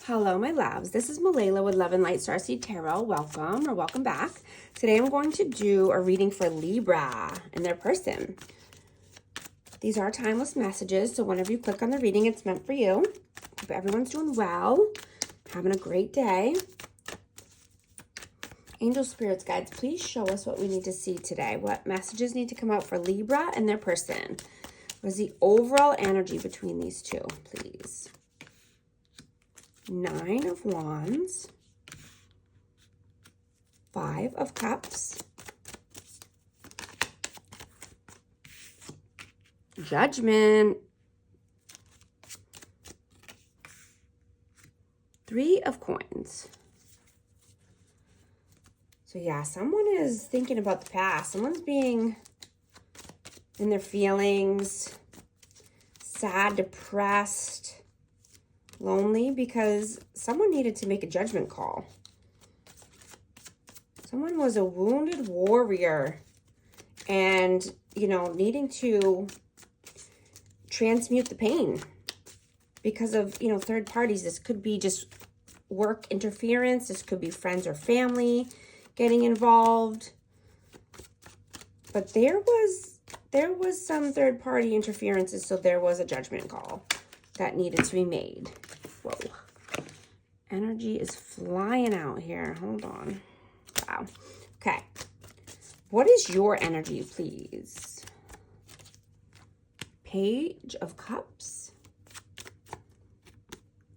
Hello, my loves. This is Malayla with Love and Light Starseed Tarot. Welcome or welcome back. Today I'm going to do a reading for Libra and their person. These are timeless messages, so whenever you click on the reading, it's meant for you. Hope everyone's doing well, having a great day. Angel Spirits Guides, please show us what we need to see today. What messages need to come out for Libra and their person? What is the overall energy between these two, please? 9 of Wands, 5 of Cups, Judgment, 3 of Coins. So yeah, someone is thinking about the past. Someone's being in their feelings, sad, depressed, lonely, because someone needed to make a judgment call. Someone was a wounded warrior and, needing to transmute the pain because of, third parties. This could be just work interference. This could be friends or family getting involved. But there was some third party interferences, so there was a judgment call that needed to be made. Whoa. Energy is flying out here. Hold on. Wow. Okay. What is your energy, please? Page of Cups.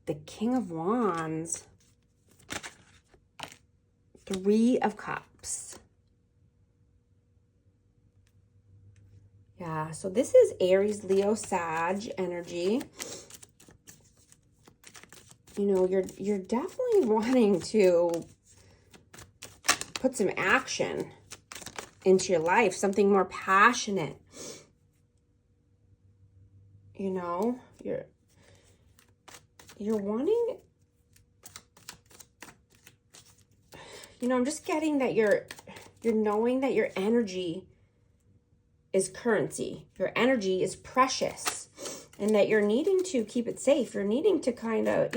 The King of Wands. 3 of Cups. Yeah, so this is Aries, Leo, Sag energy. You're definitely wanting to put some action into your life, something more passionate. You're wanting, I'm just getting that you're knowing that your energy is currency. Your energy is precious, and that you're needing to keep it safe. You're needing to kind of,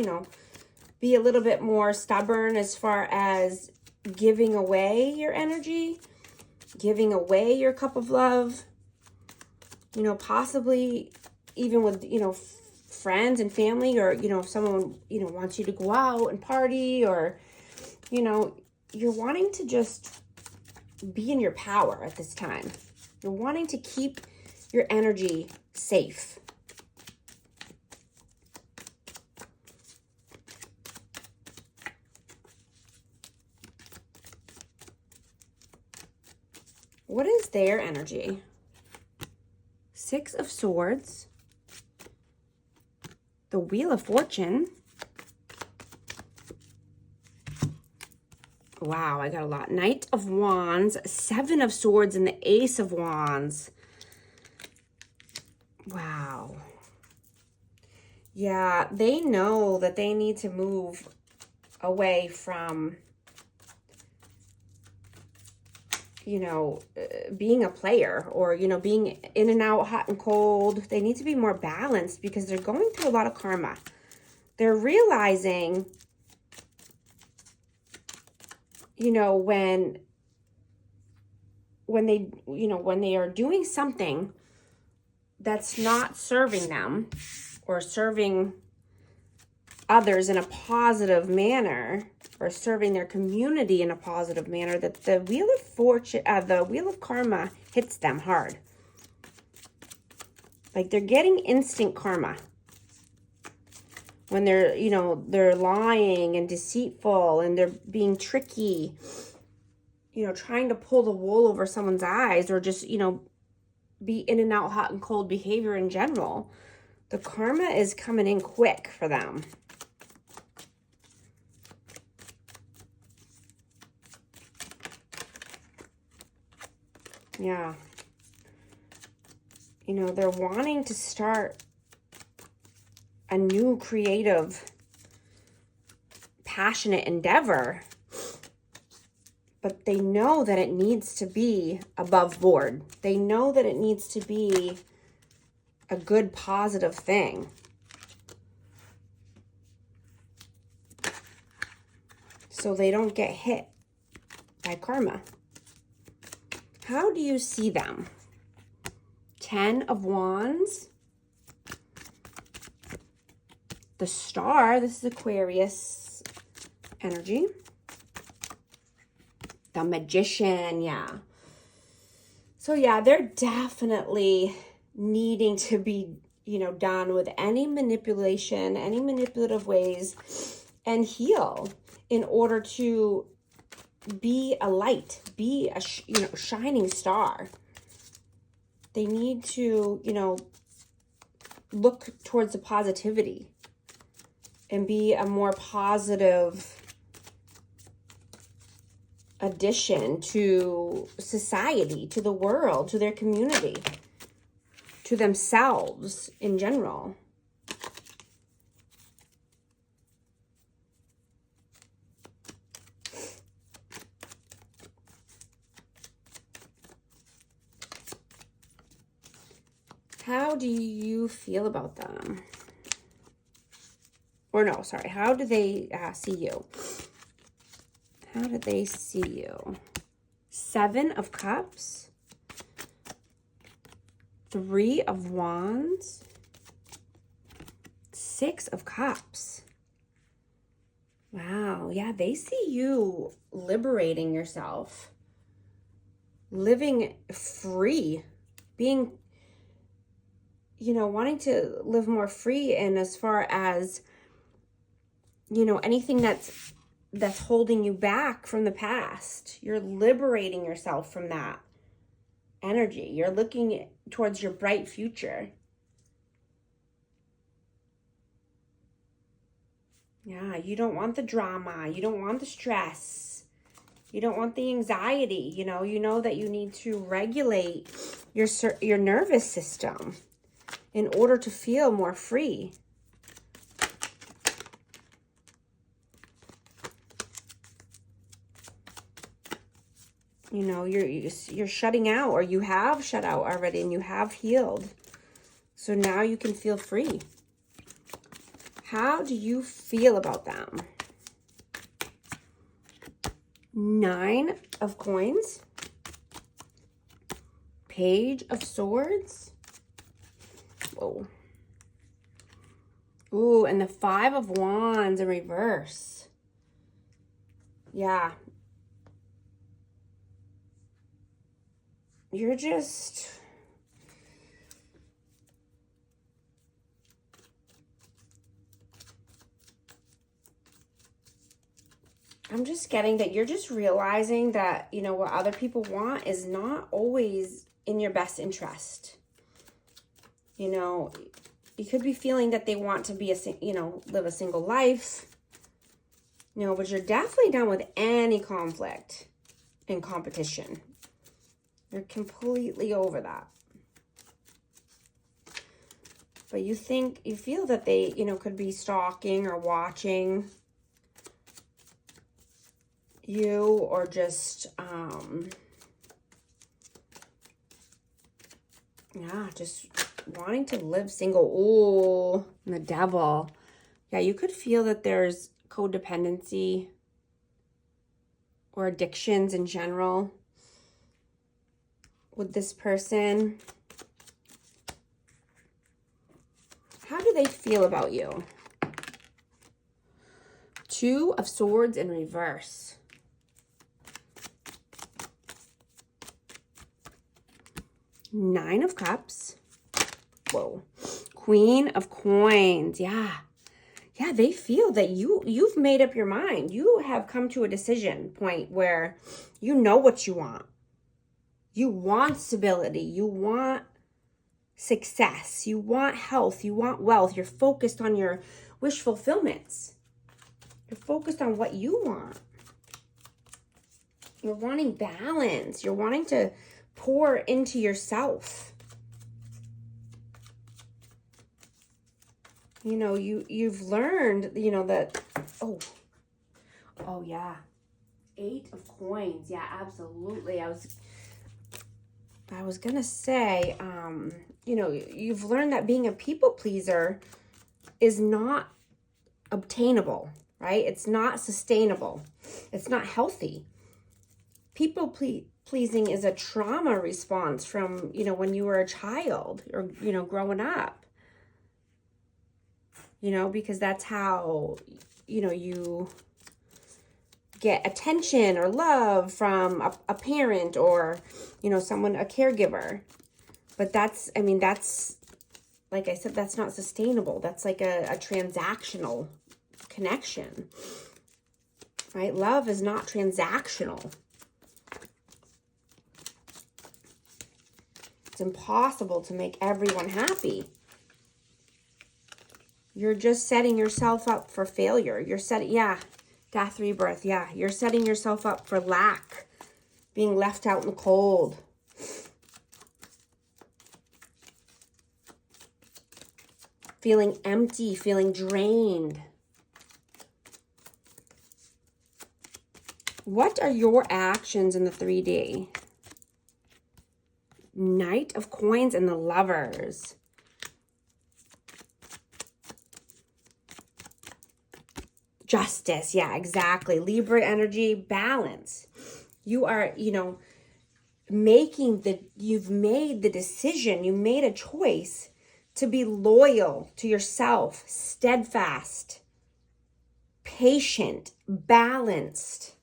be a little bit more stubborn as far as giving away your energy, giving away your cup of love, possibly even with, friends and family, or, if someone, wants you to go out and party, or, you're wanting to just be in your power at this time. You're wanting to keep your energy safe. What is their energy? 6 of Swords. The Wheel of Fortune. Wow, I got a lot. Knight of Wands, 7 of Swords, and the Ace of Wands. Wow. Yeah, they know that they need to move away from, being a player, or, being in and out, hot and cold. They need to be more balanced because they're going through a lot of karma. They're realizing, when they are doing something that's not serving them or serving others in a positive manner, or serving their community in a positive manner, that the Wheel of Fortune, the Wheel of Karma hits them hard. Like they're getting instant karma when they're, they're lying and deceitful, and they're being tricky, trying to pull the wool over someone's eyes, or just, be in and out, hot and cold behavior in general. The karma is coming in quick for them. Yeah. They're wanting to start a new creative, passionate endeavor, but they know that it needs to be above board. They know that it needs to be a good, positive thing. so they don't get hit by karma. How do you see them? 10 of Wands. The Star, this is Aquarius energy. The Magician, yeah. So yeah, they're definitely needing to be, you know, done with any manipulation, any manipulative ways, and heal in order to be a light, be a, you know, shining star. They need to, you know, look towards the positivity and be a more positive addition to society, to the world, to their community, to themselves in general. How do you feel about them? Or no, sorry, how do they see you? How do they see you? 7 of Cups. 3 of Wands. 6 of Cups. Wow, yeah, they see you liberating yourself. Living free. Being, you know, wanting to live more free, and as far as, you know, anything that's holding you back from the past, you're liberating yourself from that energy. You're looking towards your bright future. Yeah, you don't want the drama. You don't want the stress. You don't want the anxiety. You know that you need to regulate your nervous system in order to feel more free. You know, you're shutting out, or you have shut out already, and you have healed. So now you can feel free. How do you feel about them? 9 of Coins. Page of Swords. Whoa. Ooh, and the 5 of Wands in reverse. Yeah. You're just... I'm just getting that you're just realizing that, you know, what other people want is not always in your best interest. You know, you could be feeling that they want to be live a single life. You know, but you're definitely done with any conflict and competition. You're completely over that. But you feel that they, you know, could be stalking or watching you, or just, yeah, just wanting to live single. Ooh, and the Devil. Yeah, you could feel that there's codependency or addictions in general with this person. How do they feel about you? 2 of Swords in reverse. 9 of Cups. Whoa. Queen of Coins. Yeah. Yeah, they feel that you've made up your mind. You have come to a decision point where you know what you want. You want stability. You want success. You want health. You want wealth. You're focused on your wish fulfillments. You're focused on what you want. You're wanting balance. You're wanting to pour into yourself. You know, you've learned, you know, that, oh yeah. 8 of Coins. Yeah, absolutely. I was going to say, you know, you've learned that being a people pleaser is not obtainable, right? It's not sustainable. It's not healthy. People pleasing is a trauma response from, you know, when you were a child or, you know, growing up. You know, because that's how, you know, you get attention or love from a parent or, you know, someone, a caregiver. But that's, I mean, that's, like I said, that's not sustainable. That's like a transactional connection, right? Love is not transactional. It's impossible to make everyone happy. You're just setting yourself up for failure. You're setting, yeah, death, rebirth, yeah. You're setting yourself up for lack, being left out in the cold. Feeling empty, feeling drained. What are your actions in the 3D? Knight of Coins and the Lovers. Justice, yeah, exactly. Libra energy, balance. You are, you know, you've made the decision, you made a choice to be loyal to yourself, steadfast, patient, balanced.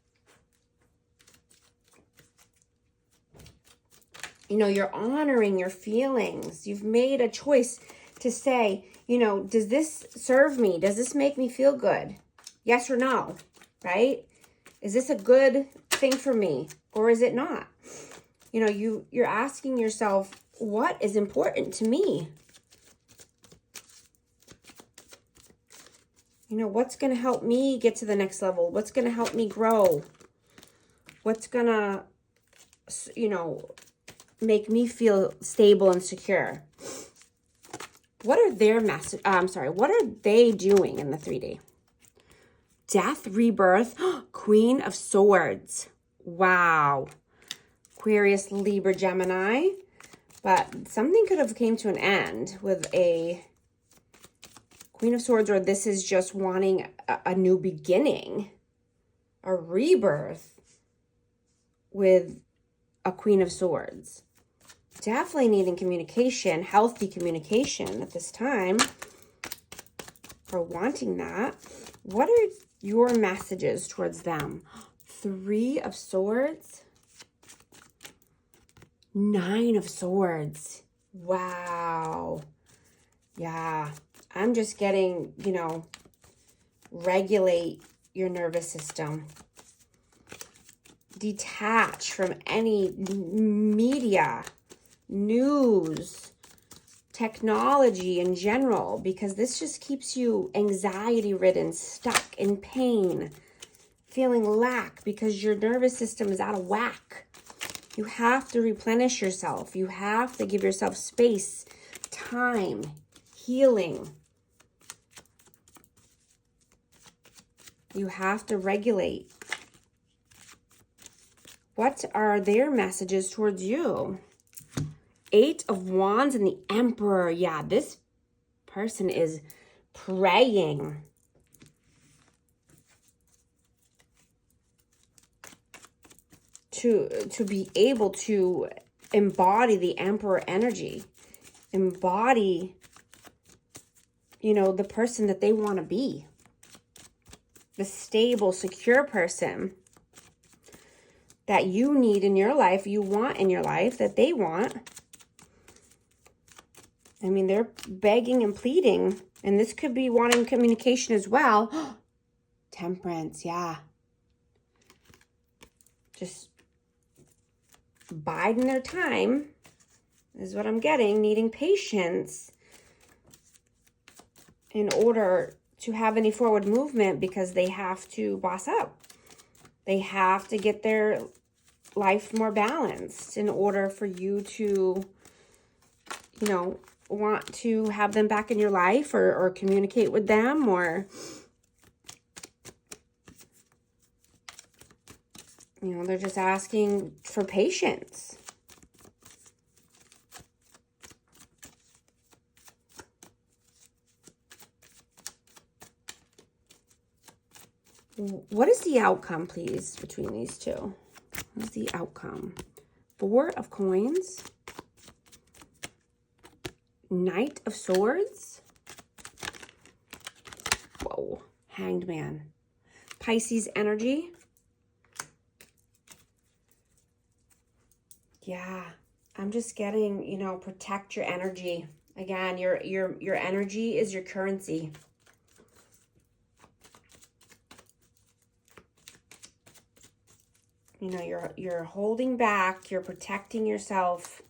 You know, you're honoring your feelings. You've made a choice to say, you know, does this serve me? Does this make me feel good? Yes or no, right? Is this a good thing for me or is it not? You know, you're asking yourself, what is important to me? You know, what's going to help me get to the next level? What's going to help me grow? What's going to, you know, make me feel stable and secure? What are their what are they doing in the 3D? Death, rebirth, Queen of Swords. Wow. Aquarius, Libra, Gemini. But something could have came to an end with a Queen of Swords, or this is just wanting a new beginning, a rebirth with a Queen of Swords. Definitely needing communication, healthy communication at this time for wanting that. What are your messages towards them? 3 of Swords. 9 of Swords. Wow. Yeah. I'm just getting, you know, regulate your nervous system. Detach from any media, news, technology in general, because this just keeps you anxiety-ridden, stuck in pain, feeling lack because your nervous system is out of whack. You have to replenish yourself. You have to give yourself space, time, healing. You have to regulate. What are their messages towards you? 8 of Wands and the Emperor. Yeah, this person is praying. To be able to embody the Emperor energy. Embody, you know, the person that they want to be. The stable, secure person that you need in your life, you want in your life, that they want. I mean, they're begging and pleading, and this could be wanting communication as well. Temperance, yeah. Just biding their time is what I'm getting, needing patience in order to have any forward movement because they have to boss up. They have to get their life more balanced in order for you to, you know, want to have them back in your life or communicate with them, or, you know, they're just asking for patience. What is the outcome, please, between these two? What is the outcome? Four of Coins. Knight of Swords. Whoa. Hanged Man. Pisces energy. Yeah. I'm just getting, you know, protect your energy. Again, your energy is your currency. You know, you're holding back, you're protecting yourself,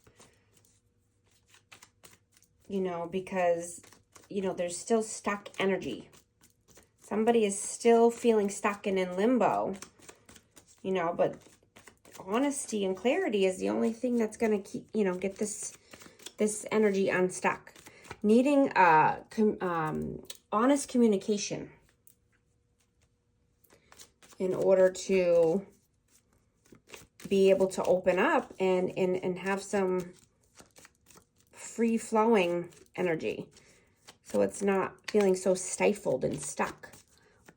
you know, because, you know, there's still stuck energy. Somebody is still feeling stuck and in limbo, you know, but honesty and clarity is the only thing that's going to keep, you know, get this energy unstuck. Needing honest communication in order to be able to open up and have some free-flowing energy, so it's not feeling so stifled and stuck.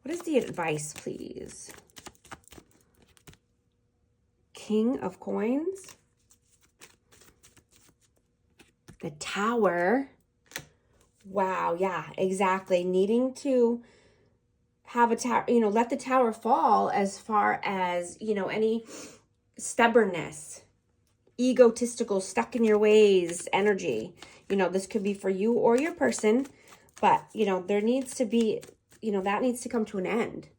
What is the advice, please? King of Coins. The Tower. Wow, yeah, exactly. Needing to have a tower, you know, let the tower fall as far as, you know, any stubbornness, egotistical, stuck in your ways energy. You know, this could be for you or your person, but, you know, there needs to be, you know, that needs to come to an end.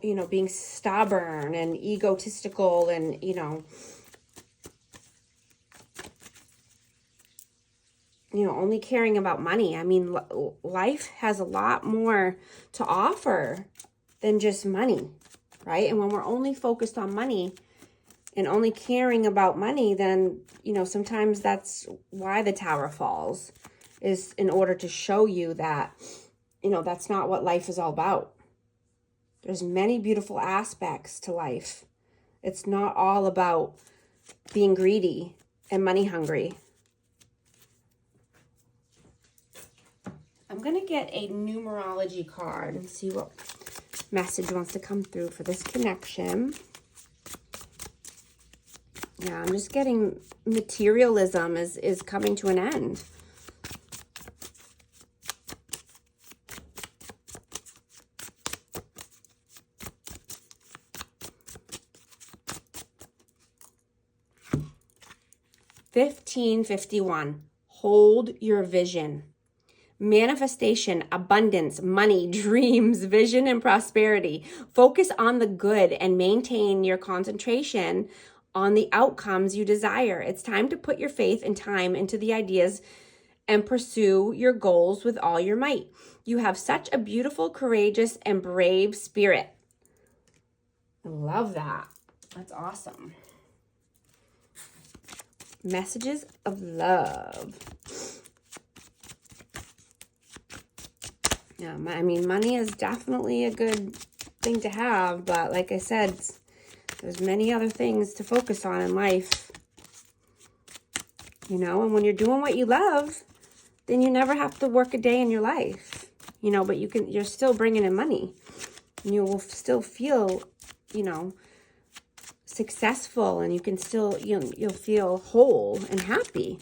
You know, being stubborn and egotistical and, you know, only caring about money. I mean, life has a lot more to offer than just money, right? And when we're only focused on money and only caring about money, then, you know, sometimes that's why the tower falls, is in order to show you that, you know, that's not what life is all about. There's many beautiful aspects to life. It's not all about being greedy and money hungry. I'm going to get a numerology card and see what message wants to come through for this connection. Yeah, I'm just getting materialism is coming to an end. $15.51. Hold your vision. Manifestation, abundance, money, dreams, vision, and prosperity. Focus on the good and maintain your concentration on the outcomes you desire. It's time to put your faith and time into the ideas and pursue your goals with all your might. You have such a beautiful, courageous, and brave spirit. I love that. That's awesome. Messages of love. Yeah, I mean, money is definitely a good thing to have, but like I said, there's many other things to focus on in life. You know, and when you're doing what you love, then you never have to work a day in your life. You know, but you're still bringing in money. And you will still feel, you know, successful, and you can still, you'll feel whole and happy,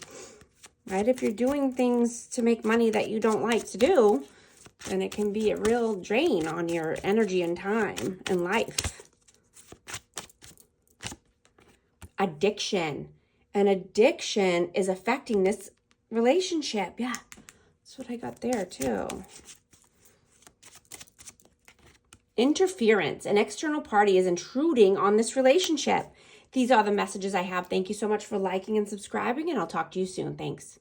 right? If you're doing things to make money that you don't like to do, then it can be a real drain on your energy and time and life. Addiction. And addiction is affecting this relationship. Yeah, that's what I got there too. Interference. An external party is intruding on this relationship. These are the messages I have. Thank you so much for liking and subscribing, and I'll talk to you soon. Thanks.